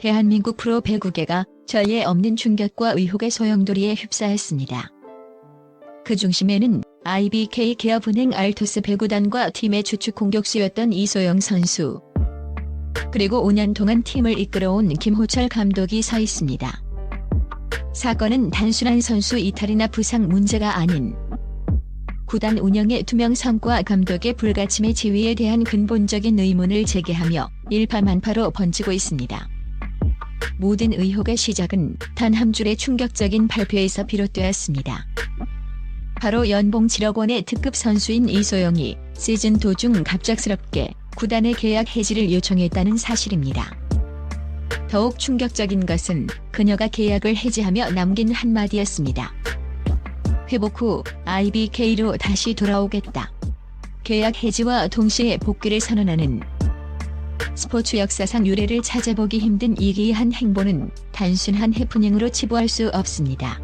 대한민국 프로 배구계가 전례 없는 충격과 의혹의 소용돌이에 휩싸였습니다. 그 중심에는 IBK 기업은행 알토스 배구단과 팀의 주축 공격수였던 이소영 선수, 그리고 5년 동안 팀을 이끌어온 김호철 감독이 서 있습니다. 사건은 단순한 선수 이탈이나 부상 문제가 아닌 구단 운영의 투명성과 감독의 불가침의 지위에 대한 근본적인 의문을 제기하며 일파만파로 번지고 있습니다. 모든 의혹의 시작은 단 한 줄의 충격적인 발표에서 비롯되었습니다. 바로 연봉 7억 원의 특급 선수인 이소영이 시즌 도중 갑작스럽게 구단의 계약 해지를 요청했다는 사실입니다. 더욱 충격적인 것은 그녀가 계약을 해지하며 남긴 한마디였습니다. 회복 후 IBK로 다시 돌아오겠다. 계약 해지와 동시에 복귀를 선언하는 스포츠 역사상 유례를 찾아보기 힘든 이기한 행보는 단순한 해프닝으로 치부할 수 없습니다.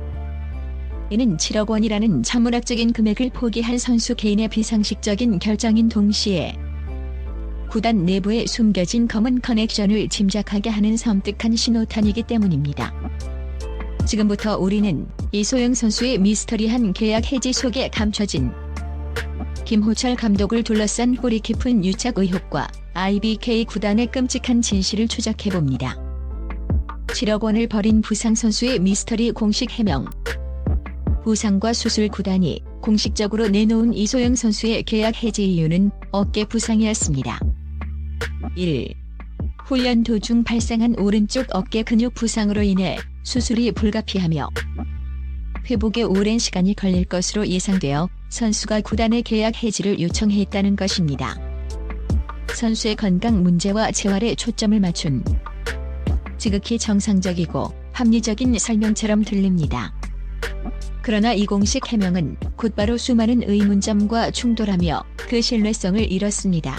이는 7억 원이라는 천문학적인 금액을 포기한 선수 개인의 비상식적인 결정인 동시에 구단 내부에 숨겨진 검은 커넥션을 짐작하게 하는 섬뜩한 신호탄이기 때문입니다. 지금부터 우리는 이소영 선수의 미스터리한 계약 해지 속에 감춰진 김호철 감독을 둘러싼 뿌리 깊은 유착 의혹과 IBK 구단의 끔찍한 진실을 추적해봅니다. 7억 원을 벌인 부상 선수의 미스터리 공식 해명. 부상과 수술 구단이 공식적으로 내놓은 이소영 선수의 계약 해지 이유는 어깨 부상이었습니다. 1. 훈련 도중 발생한 오른쪽 어깨 근육 부상으로 인해 수술이 불가피하며 회복에 오랜 시간이 걸릴 것으로 예상되어 선수가 구단의 계약 해지를 요청했다는 것입니다. 선수의 건강 문제와 재활에 초점을 맞춘 지극히 정상적이고 합리적인 설명처럼 들립니다. 그러나 이 공식 해명은 곧바로 수많은 의문점과 충돌하며 그 신뢰성을 잃었습니다.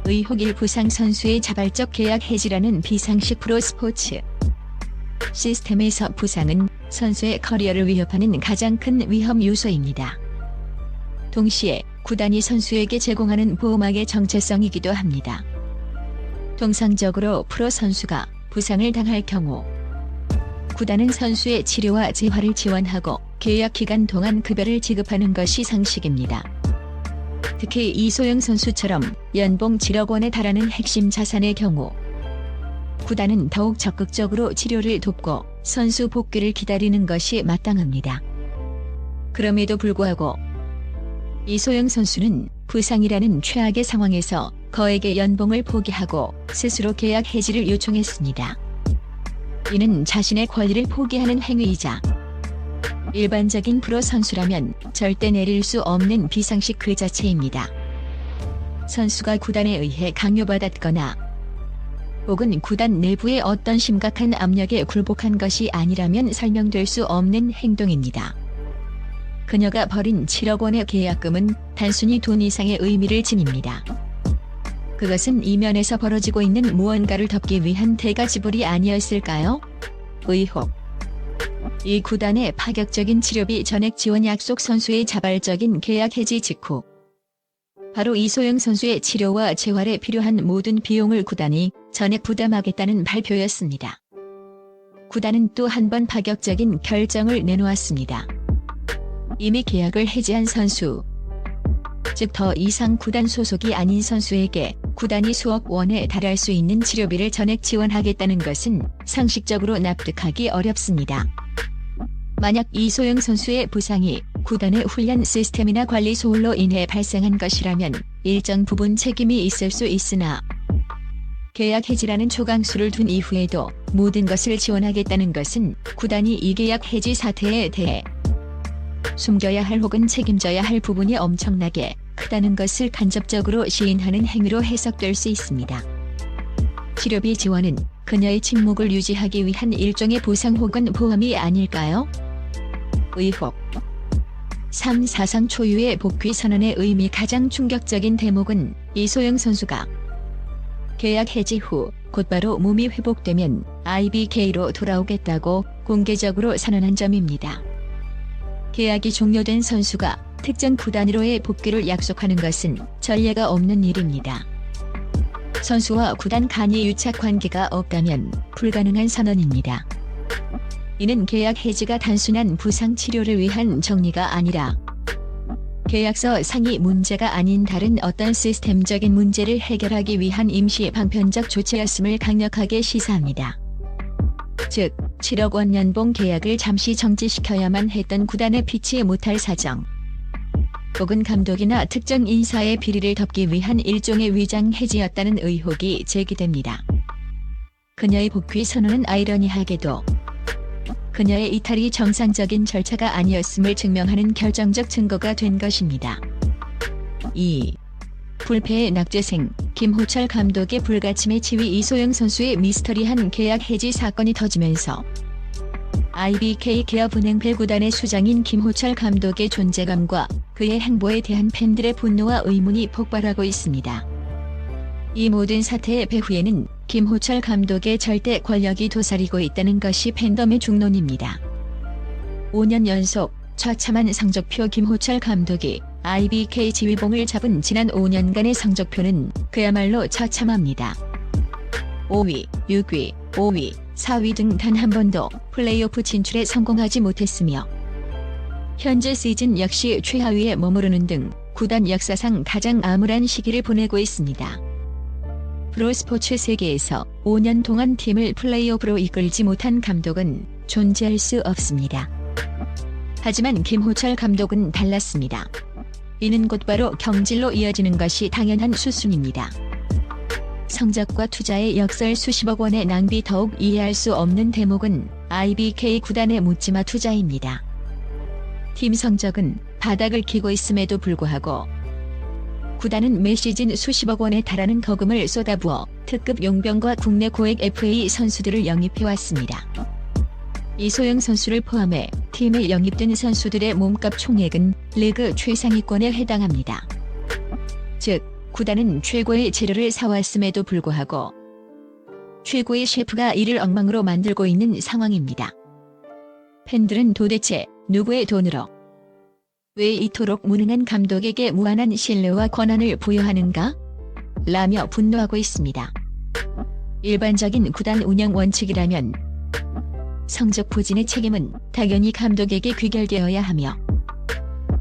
의혹 1. 부상 선수의 자발적 계약 해지라는 비상식 프로스포츠 시스템에서 부상은 선수의 커리어를 위협하는 가장 큰 위험 요소입니다. 동시에 구단이 선수에게 제공하는 보호막의 정체성이기도 합니다. 통상적으로 프로 선수가 부상을 당할 경우 구단은 선수의 치료와 재활을 지원하고 계약 기간 동안 급여를 지급하는 것이 상식입니다. 특히 이소영 선수처럼 연봉 7억 원에 달하는 핵심 자산의 경우 구단은 더욱 적극적으로 치료를 돕고 선수 복귀를 기다리는 것이 마땅합니다. 그럼에도 불구하고 이소영 선수는 부상이라는 최악의 상황에서 거액의 연봉을 포기하고 스스로 계약 해지를 요청했습니다. 이는 자신의 권리를 포기하는 행위이자 일반적인 프로 선수라면 절대 내릴 수 없는 비상식 그 자체입니다. 선수가 구단에 의해 강요받았거나 혹은 구단 내부의 어떤 심각한 압력에 굴복한 것이 아니라면 설명될 수 없는 행동입니다. 그녀가 벌인 7억 원의 계약금은 단순히 돈 이상의 의미를 지닙니다. 그것은 이면에서 벌어지고 있는 무언가를 덮기 위한 대가 지불이 아니었을까요? 의혹. 이 구단의 파격적인 치료비 전액 지원 약속 선수의 자발적인 계약 해지 직후 바로 이소영 선수의 치료와 재활에 필요한 모든 비용을 구단이 전액 부담하겠다는 발표였습니다. 구단은 또 한 번 파격적인 결정을 내놓았습니다. 이미 계약을 해지한 선수, 즉 더 이상 구단 소속이 아닌 선수에게 구단이 수억 원에 달할 수 있는 치료비를 전액 지원하겠다는 것은 상식적으로 납득하기 어렵습니다. 만약 이소영 선수의 부상이 구단의 훈련 시스템이나 관리 소홀로 인해 발생한 것이라면 일정 부분 책임이 있을 수 있으나 계약 해지라는 초강수를 둔 이후에도 모든 것을 지원하겠다는 것은 구단이 이 계약 해지 사태에 대해 숨겨야 할 혹은 책임져야 할 부분이 엄청나게 크다는 것을 간접적으로 시인하는 행위로 해석될 수 있습니다. 치료비 지원은 그녀의 침묵을 유지하기 위한 일종의 보상 혹은 보험이 아닐까요? 의혹. 3. 사상 초유의 복귀 선언의 의미. 가장 충격적인 대목은 이소영 선수가 계약 해지 후 곧바로 몸이 회복되면 IBK로 돌아오겠다고 공개적으로 선언한 점입니다. 계약이 종료된 선수가 특정 구단으로의 복귀를 약속하는 것은 전례가 없는 일입니다. 선수와 구단 간이 유착 관계가 없다면 불가능한 선언입니다. 이는 계약 해지가 단순한 부상 치료를 위한 정리가 아니라 계약서 상의 문제가 아닌 다른 어떤 시스템적인 문제를 해결하기 위한 임시 방편적 조치였음을 강력하게 시사합니다. 즉, 7억 원 연봉 계약을 잠시 정지시켜야만 했던 구단의 피치 못할 사정, 혹은 감독이나 특정 인사의 비리를 덮기 위한 일종의 위장 해지였다는 의혹이 제기됩니다. 그녀의 복귀 선언은 아이러니하게도 그녀의 이탈이 정상적인 절차가 아니었음을 증명하는 결정적 증거가 된 것입니다. 2. 불패의 낙제생 김호철 감독의 불가침에 치위 이소영 선수의 미스터리한 계약 해지 사건이 터지면서 IBK 기업은행 배구단의 수장인 김호철 감독의 존재감과 그의 행보에 대한 팬들의 분노와 의문이 폭발하고 있습니다. 이 모든 사태의 배후에는 김호철 감독의 절대 권력이 도사리고 있다는 것이 팬덤의 중론입니다. 5년 연속 처참한 성적표 김호철 감독이 IBK 지휘봉을 잡은 지난 5년간의 성적표는 그야말로 처참합니다. 5위, 6위, 5위, 4위 등 단 한 번도 플레이오프 진출에 성공하지 못했으며 현재 시즌 역시 최하위에 머무르는 등 구단 역사상 가장 암울한 시기를 보내고 있습니다. 프로스포츠 세계에서 5년 동안 팀을 플레이오프로 이끌지 못한 감독은 존재할 수 없습니다. 하지만 김호철 감독은 달랐습니다. 이는 곧바로 경질로 이어지는 것이 당연한 수순입니다. 성적과 투자의 역설 수십억 원의 낭비. 더욱 이해할 수 없는 대목은 IBK 구단의 묻지마 투자입니다. 팀 성적은 바닥을 기고 있음에도 불구하고 구단은 매 시즌 수십억 원에 달하는 거금을 쏟아부어 특급 용병과 국내 고액 FA 선수들을 영입해왔습니다. 이소영 선수를 포함해 팀에 영입된 선수들의 몸값 총액은 리그 최상위권에 해당합니다. 즉, 구단은 최고의 재료를 사왔음에도 불구하고 최고의 셰프가 이를 엉망으로 만들고 있는 상황입니다. 팬들은 도대체 누구의 돈으로 왜 이토록 무능한 감독에게 무한한 신뢰와 권한을 부여하는가? 라며 분노하고 있습니다. 일반적인 구단 운영 원칙이라면 성적 부진의 책임은 당연히 감독에게 귀결되어야 하며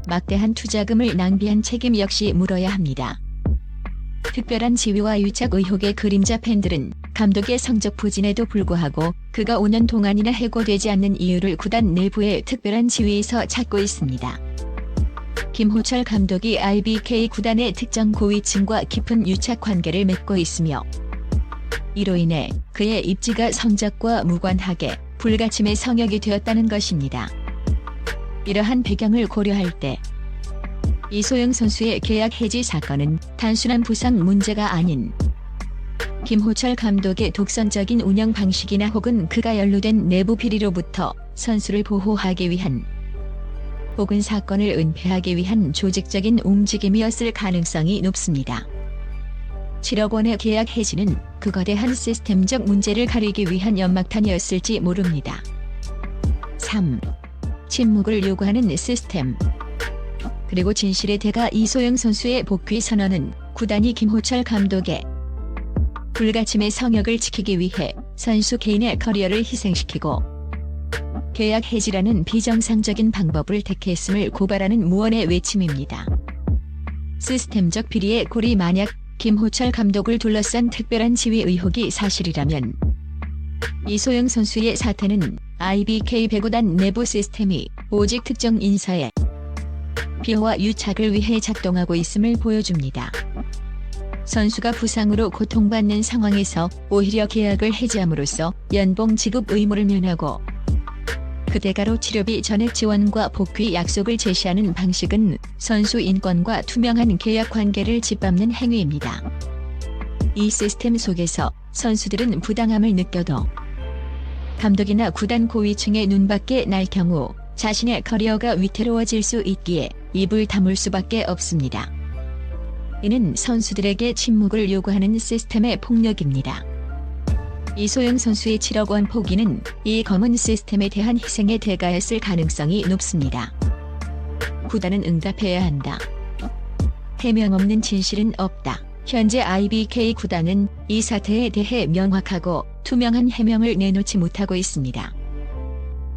막대한 투자금을 낭비한 책임 역시 물어야 합니다. 특별한 지위와 유착 의혹의 그림자 팬들은 감독의 성적 부진에도 불구하고 그가 5년 동안이나 해고되지 않는 이유를 구단 내부의 특별한 지위에서 찾고 있습니다. 김호철 감독이 IBK 구단의 특정 고위층과 깊은 유착 관계를 맺고 있으며 이로 인해 그의 입지가 성적과 무관하게 불가침의 성역이 되었다는 것입니다. 이러한 배경을 고려할 때 이소영 선수의 계약 해지 사건은 단순한 부상 문제가 아닌 김호철 감독의 독선적인 운영 방식이나 혹은 그가 연루된 내부 비리로부터 선수를 보호하기 위한 혹은 사건을 은폐하기 위한 조직적인 움직임이었을 가능성이 높습니다. 7억 원의 계약 해지는 그 거대한 시스템적 문제를 가리기 위한 연막탄이었을지 모릅니다. 3. 침묵을 요구하는 시스템. 그리고 진실의 대가 이소영 선수의 복귀 선언은 구단이 김호철 감독의 불가침의 성역을 지키기 위해 선수 개인의 커리어를 희생시키고 계약 해지라는 비정상적인 방법을 택했음을 고발하는 무언의 외침입니다. 시스템적 비리의 골이 만약 김호철 감독을 둘러싼 특별한 지위 의혹이 사실이라면 이소영 선수의 사태는 IBK 배구단 내부 시스템이 오직 특정 인사의 비호와 유착을 위해 작동하고 있음을 보여줍니다. 선수가 부상으로 고통받는 상황에서 오히려 계약을 해지함으로써 연봉 지급 의무를 면하고 그 대가로 치료비 전액 지원과 복귀 약속을 제시하는 방식은 선수 인권과 투명한 계약 관계를 짓밟는 행위입니다. 이 시스템 속에서 선수들은 부당함을 느껴도 감독이나 구단 고위층의 눈밖에 날 경우 자신의 커리어가 위태로워질 수 있기에 입을 다물 수밖에 없습니다. 이는 선수들에게 침묵을 요구하는 시스템의 폭력입니다. 이소영 선수의 7억 원 포기는 이 검은 시스템에 대한 희생의 대가였을 가능성이 높습니다. 구단은 응답해야 한다. 해명 없는 진실은 없다. 현재 IBK 구단은 이 사태에 대해 명확하고 투명한 해명을 내놓지 못하고 있습니다.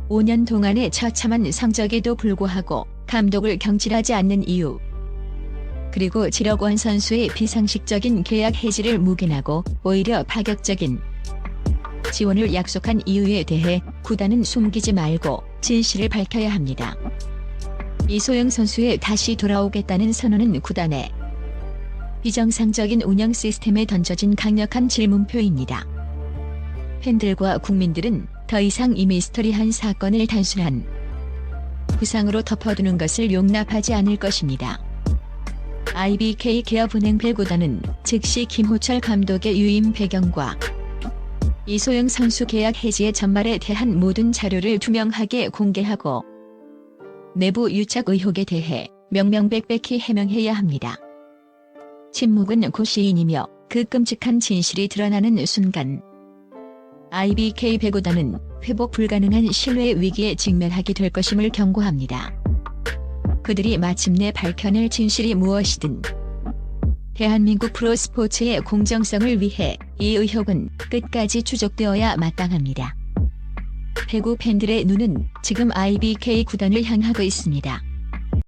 5년 동안의 처참한 성적에도 불구하고 감독을 경질하지 않는 이유, 그리고 지력원 선수의 비상식적인 계약 해지를 묵인하고 오히려 파격적인 지원을 약속한 이유에 대해 구단은 숨기지 말고 진실을 밝혀야 합니다. 이소영 선수의 다시 돌아오겠다는 선언은 구단의 비정상적인 운영 시스템에 던져진 강력한 질문표입니다. 팬들과 국민들은 더 이상 이 미스터리한 사건을 단순한 부상으로 덮어두는 것을 용납하지 않을 것입니다. IBK 기업은행 배구단은 즉시 김호철 감독의 유임 배경과 이소영 선수 계약 해지의 전말에 대한 모든 자료를 투명하게 공개하고 내부 유착 의혹에 대해 명명백백히 해명해야 합니다. 침묵은 곧 시인이며 그 끔찍한 진실이 드러나는 순간 IBK 배구단은 회복 불가능한 신뢰 위기에 직면하게 될 것임을 경고합니다. 그들이 마침내 밝혀낼 진실이 무엇이든 대한민국 프로스포츠의 공정성을 위해 이 의혹은 끝까지 추적되어야 마땅합니다. 배구 팬들의 눈은 지금 IBK 구단을 향하고 있습니다.